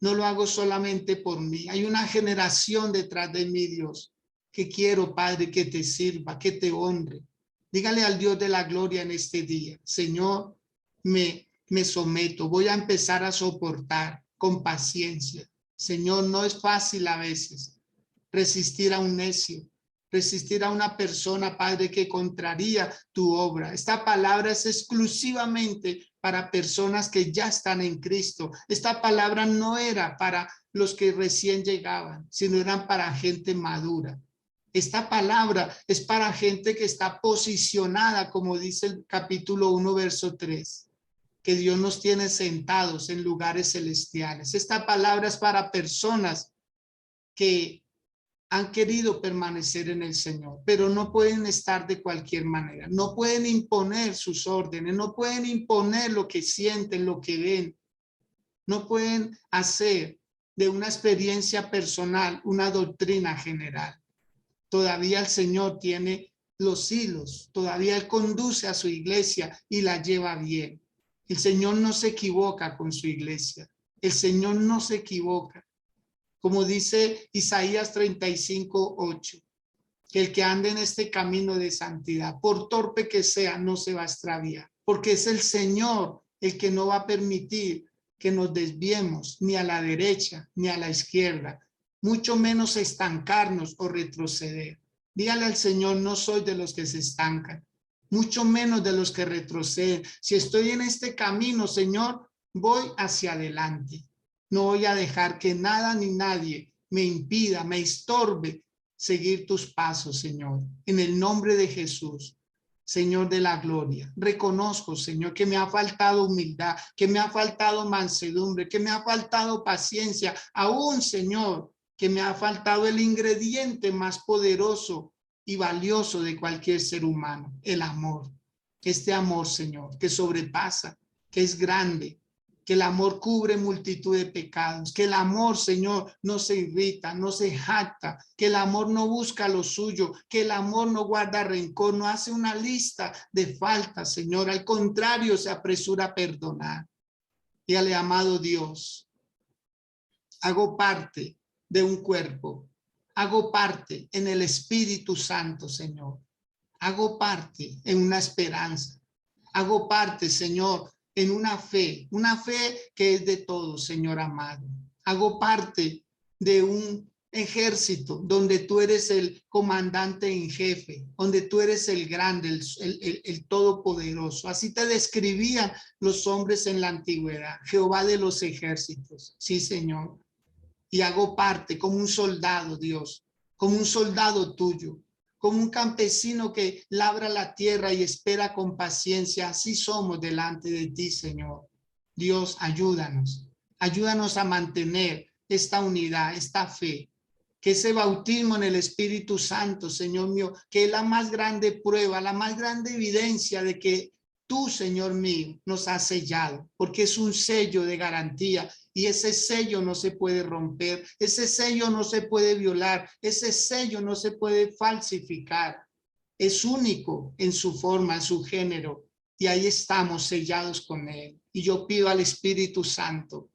A: no lo hago solamente por mí. Hay una generación detrás de mí, Dios, que quiero, Padre, que te sirva, que te honre. Dígale al Dios de la gloria en este día, Señor, me someto, voy a empezar a soportar con paciencia. Señor, no es fácil a veces resistir a un necio, resistir a una persona, Padre, que contraría tu obra. Esta palabra es exclusivamente para personas que ya están en Cristo. Esta palabra no era para los que recién llegaban, sino eran para gente madura. Esta palabra es para gente que está posicionada, como dice el capítulo 1, verso 3, que Dios nos tiene sentados en lugares celestiales. Esta palabra es para personas que han querido permanecer en el Señor, pero no pueden estar de cualquier manera. No pueden imponer sus órdenes, no pueden imponer lo que sienten, lo que ven. No pueden hacer de una experiencia personal una doctrina general. Todavía el Señor tiene los hilos, todavía Él conduce a su iglesia y la lleva bien. El Señor no se equivoca con su iglesia. El Señor no se equivoca. Como dice Isaías 35:8, que el que ande en este camino de santidad, por torpe que sea, no se va a extraviar, porque es el Señor el que no va a permitir que nos desviemos ni a la derecha ni a la izquierda, mucho menos estancarnos o retroceder. Dígale al Señor, no soy de los que se estancan, mucho menos de los que retroceden. Si estoy en este camino, Señor, voy hacia adelante. No voy a dejar que nada ni nadie me impida, me estorbe seguir tus pasos, Señor. En el nombre de Jesús, Señor de la gloria. Reconozco, Señor, que me ha faltado humildad, que me ha faltado mansedumbre, que me ha faltado paciencia. Aún, Señor, que me ha faltado el ingrediente más poderoso y valioso de cualquier ser humano, el amor. Este amor, Señor, que sobrepasa, que es grande, que el amor cubre multitud de pecados, que el amor, Señor, no se irrita, no se jacta, que el amor no busca lo suyo, que el amor no guarda rencor, no hace una lista de faltas, Señor, al contrario, se apresura a perdonar. Dígale, amado Dios, hago parte de un cuerpo, hago parte en el Espíritu Santo, Señor, hago parte en una esperanza, hago parte, Señor, en una fe que es de todos, Señor amado. Hago parte de un ejército donde tú eres el comandante en jefe, donde tú eres el grande, el todopoderoso. Así te describían los hombres en la antigüedad, Jehová de los ejércitos. Sí, Señor. Y hago parte como un soldado, Dios, como un soldado tuyo, como un campesino que labra la tierra y espera con paciencia. Así somos delante de ti, Señor. Dios, ayúdanos. Ayúdanos a mantener esta unidad, esta fe. Que ese bautismo en el Espíritu Santo, Señor mío, que es la más grande prueba, la más grande evidencia de que tú, Señor mío, nos has sellado, porque es un sello de garantía. Y ese sello no se puede romper, ese sello no se puede violar, ese sello no se puede falsificar. Es único en su forma, en su género, y ahí estamos sellados con él. Y yo pido al Espíritu Santo,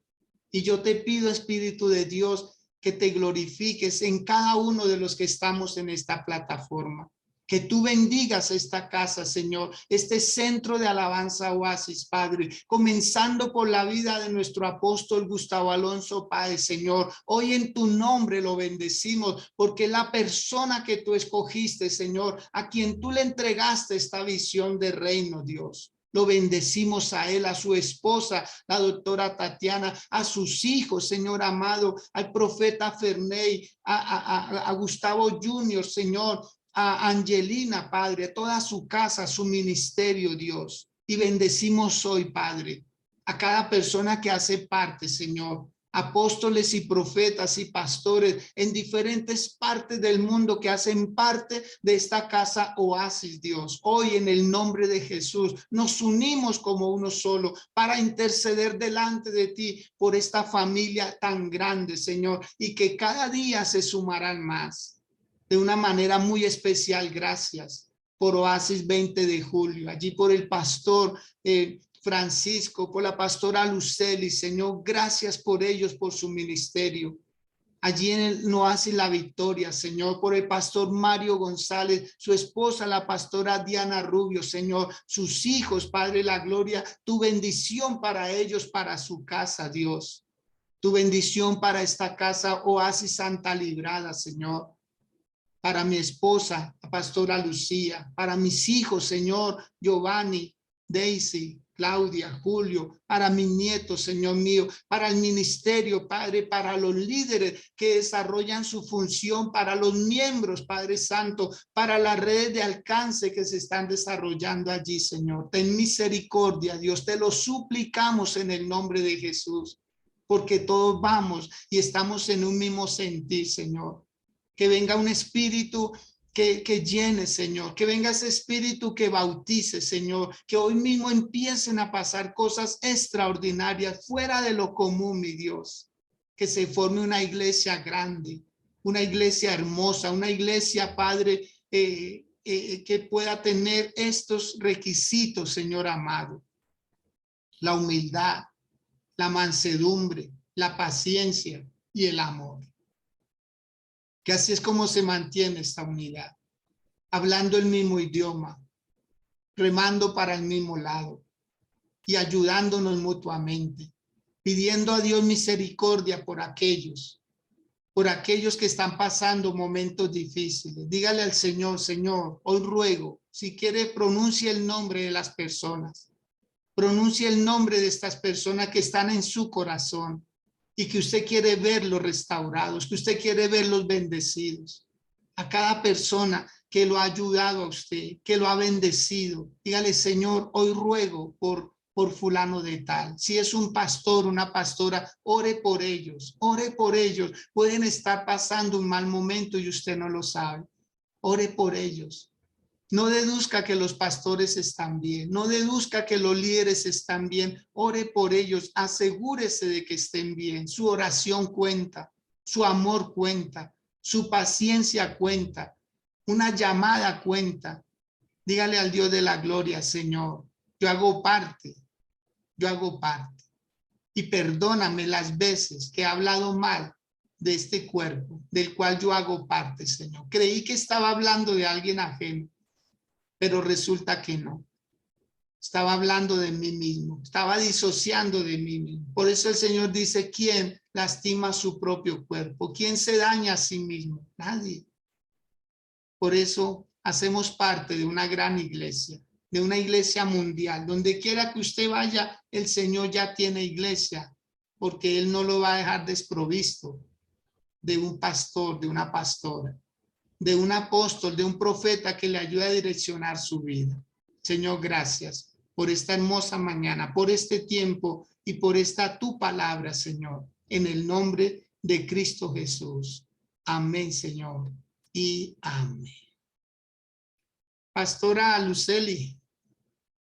A: y yo te pido, Espíritu de Dios, que te glorifiques en cada uno de los que estamos en esta plataforma. Que tú bendigas esta casa, Señor, este centro de alabanza Oasis, Padre, comenzando por la vida de nuestro apóstol Gustavo Alonso Páez, Señor. Hoy en tu nombre lo bendecimos, porque la persona que tú escogiste, Señor, a quien tú le entregaste esta visión de reino, Dios. Lo bendecimos a él, a su esposa, la doctora Tatiana, a sus hijos, Señor amado, al profeta Ferney, a Gustavo Junior, Señor, a Angelina, Padre, a toda su casa, su ministerio, Dios. Y bendecimos hoy, Padre, a cada persona que hace parte, Señor, apóstoles y profetas y pastores en diferentes partes del mundo que hacen parte de esta casa Oasis, Dios. Hoy en el nombre de Jesús nos unimos como uno solo para interceder delante de ti por esta familia tan grande, Señor, y que cada día se sumarán más. De una manera muy especial, gracias por Oasis 20 de julio, allí por el pastor Francisco, por la pastora Luceli, Señor, gracias por ellos, por su ministerio. Allí en el Oasis La Victoria, Señor, por el pastor Mario González, su esposa, la pastora Diana Rubio, Señor, sus hijos, Padre la gloria, tu bendición para ellos, para su casa, Dios. Tu bendición para esta casa Oasis Santa Librada, Señor. Para mi esposa, la pastora Lucía, para mis hijos, Señor, Giovanni, Daisy, Claudia, Julio, para mis nietos, Señor mío, para el ministerio, Padre, para los líderes que desarrollan su función, para los miembros, Padre Santo, para las redes de alcance que se están desarrollando allí, Señor. Ten misericordia, Dios, te lo suplicamos en el nombre de Jesús, porque todos vamos y estamos en un mismo sentir, Señor. Que venga un espíritu que llene, Señor, que venga ese espíritu que bautice, Señor, que hoy mismo empiecen a pasar cosas extraordinarias fuera de lo común, mi Dios, que se forme una iglesia grande, una iglesia hermosa, una iglesia, Padre, que pueda tener estos requisitos, Señor amado: la humildad, la mansedumbre, la paciencia y el amor. Que así es como se mantiene esta unidad, hablando el mismo idioma, remando para el mismo lado y ayudándonos mutuamente, pidiendo a Dios misericordia por aquellos que están pasando momentos difíciles. Dígale al Señor: Señor, hoy ruego, si quiere, pronuncie el nombre de las personas, pronuncie el nombre de estas personas que están en su corazón y que usted quiere verlos restaurados, que usted quiere verlos bendecidos. A cada persona que lo ha ayudado a usted, que lo ha bendecido, dígale: Señor, hoy ruego por fulano de tal. Si es un pastor, una pastora, ore por ellos, ore por ellos. Pueden estar pasando un mal momento y usted no lo sabe. Ore por ellos. No deduzca que los pastores están bien, no deduzca que los líderes están bien. Ore por ellos, asegúrese de que estén bien. Su oración cuenta, su amor cuenta, su paciencia cuenta, una llamada cuenta. Dígale al Dios de la gloria: Señor, yo hago parte, y perdóname las veces que he hablado mal de este cuerpo del cual yo hago parte, Señor. Creí que estaba hablando de alguien ajeno, pero resulta que no. Estaba hablando de mí mismo, estaba disociando de mí mismo. Por eso el Señor dice: ¿quién lastima su propio cuerpo? ¿Quién se daña a sí mismo? Nadie. Por eso hacemos parte de una gran iglesia, de una iglesia mundial. Donde quiera que usted vaya, el Señor ya tiene iglesia, porque Él no lo va a dejar desprovisto de un pastor, de una pastora, de un apóstol, de un profeta que le ayude a direccionar su vida. Señor, gracias por esta hermosa mañana, por este tiempo y por esta tu palabra, Señor, en el nombre de Cristo Jesús. Amén, Señor, y amén. Pastora Luceli,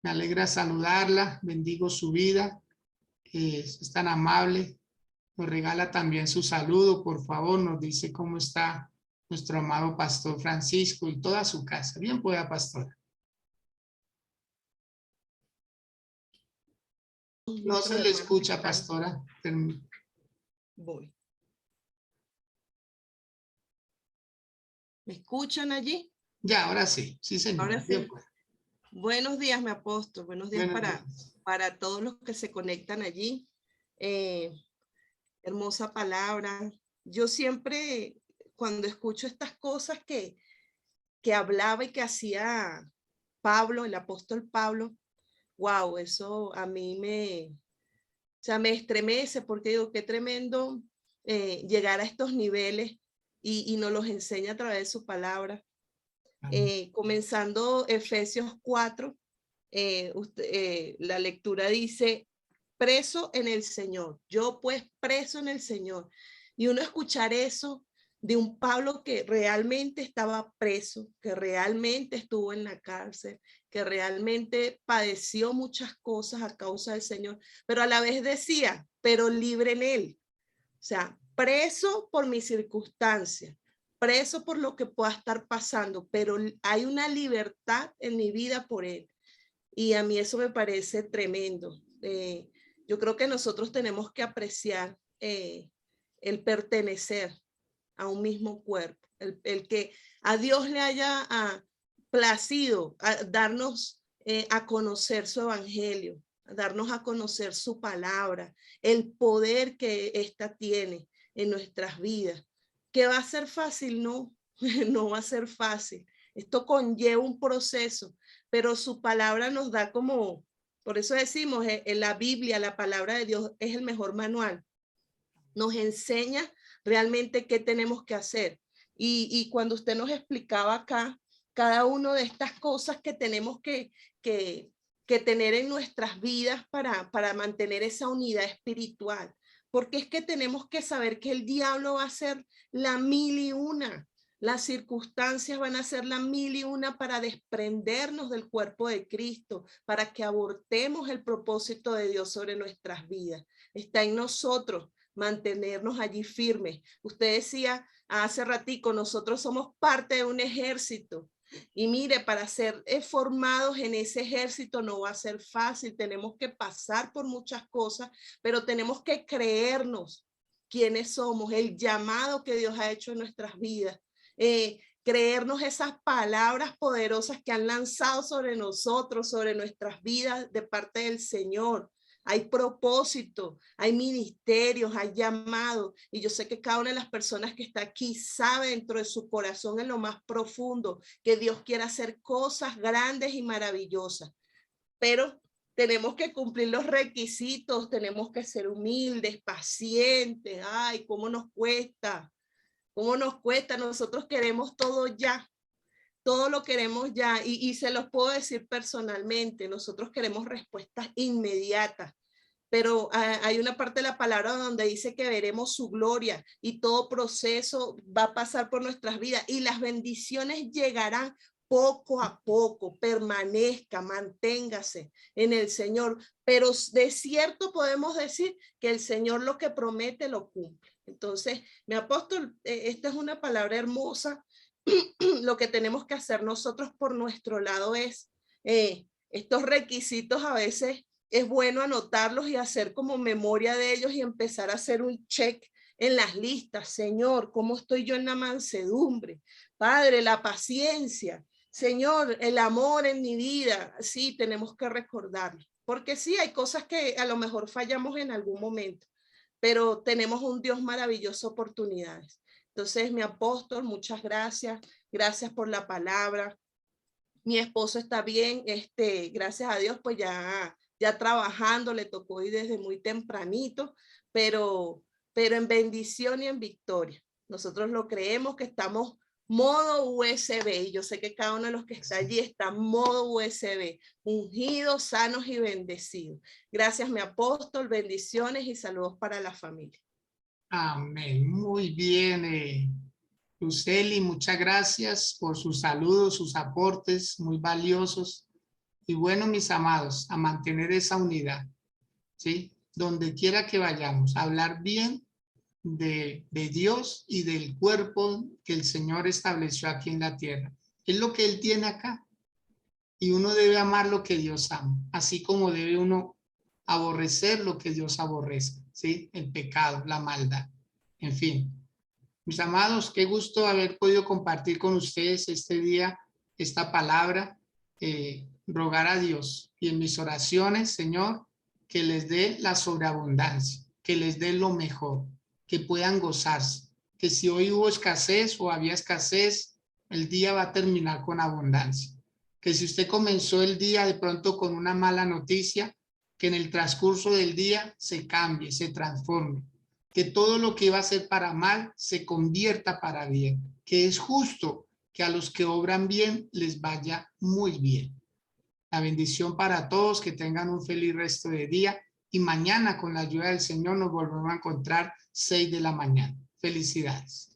A: me alegra saludarla, bendigo su vida, es tan amable, nos regala también su saludo, por favor, nos dice cómo está nuestro amado pastor Francisco y toda su casa. Bien pueda, pastora. No se le escucha, pastora.
C: Voy. ¿Me escuchan allí?
A: Ya, ahora sí. Sí, señor.
C: Ahora sí. Buenos días, mi apóstol. Buenos días para todos los que se conectan allí. Hermosa palabra. Yo siempre, cuando escucho estas cosas que hablaba y que hacía Pablo, el apóstol Pablo, wow, eso a mí me estremece, porque digo, qué tremendo llegar a estos niveles y nos los enseña a través de su palabra. Comenzando Efesios 4, la lectura dice: preso en el Señor, yo pues preso en el Señor. Y uno escuchar eso de un Pablo que realmente estaba preso, que realmente estuvo en la cárcel, que realmente padeció muchas cosas a causa del Señor, pero a la vez decía, pero libre en Él. O sea, preso por mis circunstancias, preso por lo que pueda estar pasando, pero hay una libertad en mi vida por Él. Y a mí eso me parece tremendo. Yo creo que nosotros tenemos que apreciar el pertenecer a un mismo cuerpo, el que a Dios le haya placido a darnos a conocer su evangelio, a darnos a conocer su palabra, el poder que ésta tiene en nuestras vidas. ¿Que va a ser fácil? No, no va a ser fácil. Esto conlleva un proceso, pero su palabra nos da como Por eso decimos, en la Biblia, la palabra de Dios es el mejor manual. Nos enseña realmente qué tenemos que hacer. Y cuando usted nos explicaba acá, cada una de estas cosas que tenemos que tener en nuestras vidas para mantener esa unidad espiritual. Porque es que tenemos que saber que el diablo va a hacer la 1001. Las circunstancias van a ser la 1001 para desprendernos del cuerpo de Cristo, para que abortemos el propósito de Dios sobre nuestras vidas. Está en nosotros mantenernos allí firmes. Usted decía hace ratico, nosotros somos parte de un ejército. Y mire, para ser formados en ese ejército no va a ser fácil. Tenemos que pasar por muchas cosas, pero tenemos que creernos quiénes somos, el llamado que Dios ha hecho en nuestras vidas. Creernos esas palabras poderosas que han lanzado sobre nosotros, sobre nuestras vidas de parte del Señor. Hay propósito, hay ministerios, hay llamados. Y yo sé que cada una de las personas que está aquí sabe dentro de su corazón en lo más profundo que Dios quiere hacer cosas grandes y maravillosas. Pero tenemos que cumplir los requisitos, tenemos que ser humildes, pacientes. Ay, ¿cómo nos cuesta? ¿Cómo nos cuesta? Nosotros queremos todo ya. Todo lo queremos ya y se los puedo decir personalmente, nosotros queremos respuestas inmediatas, pero hay una parte de la palabra donde dice que veremos su gloria y todo proceso va a pasar por nuestras vidas y las bendiciones llegarán poco a poco. Permanezca, manténgase en el Señor, pero de cierto podemos decir que el Señor lo que promete lo cumple. Entonces, mi apóstol, esta es una palabra hermosa. Lo que tenemos que hacer nosotros por nuestro lado es estos requisitos a veces es bueno anotarlos y hacer como memoria de ellos y empezar a hacer un check en las listas. Señor, ¿cómo estoy yo en la mansedumbre? Padre, la paciencia. Señor, el amor en mi vida. Sí, tenemos que recordarlo. Porque sí, hay cosas que a lo mejor fallamos en algún momento, pero tenemos un Dios maravilloso, oportunidades. Entonces, mi apóstol, muchas gracias. Gracias por la palabra. Mi esposo está bien, gracias a Dios, pues ya trabajando, le tocó ir desde muy tempranito, pero en bendición y en victoria. Nosotros lo creemos que estamos modo USB, y yo sé que cada uno de los que está allí está modo USB, ungidos, sanos y bendecidos. Gracias, mi apóstol, bendiciones y saludos para la familia.
A: Amén. Muy bien, Luceli, muchas gracias por sus saludos, sus aportes muy valiosos. Y bueno, mis amados, a mantener esa unidad, ¿sí? Donde quiera que vayamos, a hablar bien de Dios y del cuerpo que el Señor estableció aquí en la tierra. Es lo que Él tiene acá. Y uno debe amar lo que Dios ama, así como debe uno aborrecer lo que Dios aborrece, ¿sí? El pecado, la maldad, en fin. Mis amados, qué gusto haber podido compartir con ustedes este día, esta palabra, rogar a Dios y en mis oraciones, Señor, que les dé la sobreabundancia, que les dé lo mejor, que puedan gozarse, que si hoy hubo escasez o había escasez, el día va a terminar con abundancia. Que si usted comenzó el día de pronto con una mala noticia, que en el transcurso del día se cambie, se transforme, que todo lo que iba a ser para mal se convierta para bien, que es justo que a los que obran bien les vaya muy bien. La bendición para todos, que tengan un feliz resto de día y mañana con la ayuda del Señor nos volvemos a encontrar 6 de la mañana. Felicidades.